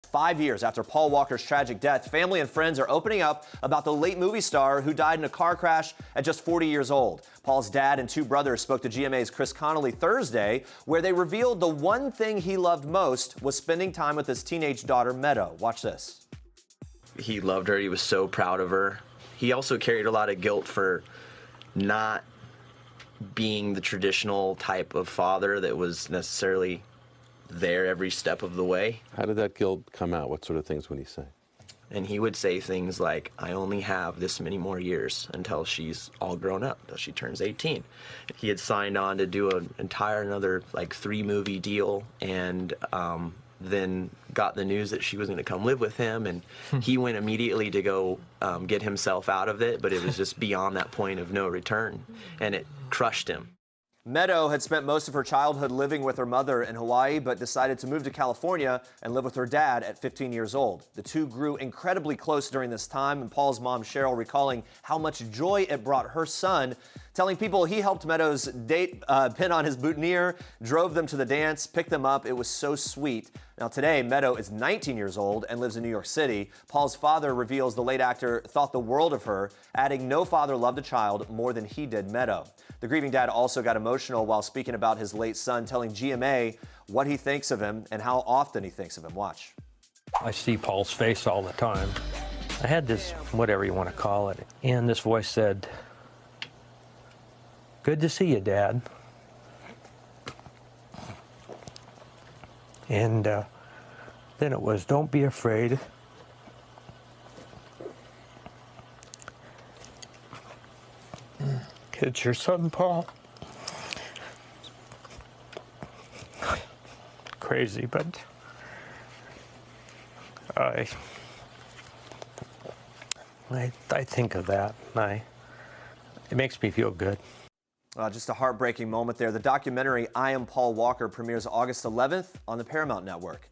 5 years after Paul Walker's tragic death, family and friends are opening up about the late movie star who died in a car crash at just 40 years old. Paul's dad and two brothers spoke to GMA's Chris Connolly Thursday, where they revealed the one thing he loved most was spending time with his teenage daughter, Meadow. Watch this. He loved her. He was so proud of her. He also carried a lot of guilt for not being the traditional type of father that was necessarily there every step of the way. How did that guilt come out? What sort of things would he say? And he would say things like, I only have this many more years until she's all grown up, until she turns 18. He had signed on to do another 3-movie deal, and then got the news that she was going to come live with him, and he went immediately to go get himself out of it, but it was just beyond that point of no return, and it crushed him. Meadow had spent most of her childhood living with her mother in Hawaii, but decided to move to California and live with her dad at 15 years old. The two grew incredibly close during this time, and Paul's mom, Cheryl, recalling how much joy it brought her son, telling people he helped Meadow's date pin on his boutonniere, drove them to the dance, picked them up. It was so sweet. Now today, Meadow is 19 years old and lives in New York City. Paul's father reveals the late actor thought the world of her, adding no father loved a child more than he did Meadow. The grieving dad also got emotional while speaking about his late son, telling GMA what he thinks of him and how often he thinks of him. Watch. I see Paul's face all the time. I had this, whatever you want to call it, and this voice said, "Good to see you, Dad." And then it was, "Don't be afraid. It's your son, Paul." Crazy, but I think of that, and it makes me feel good. Just a heartbreaking moment there. The documentary I Am Paul Walker premieres August 11th on the Paramount Network.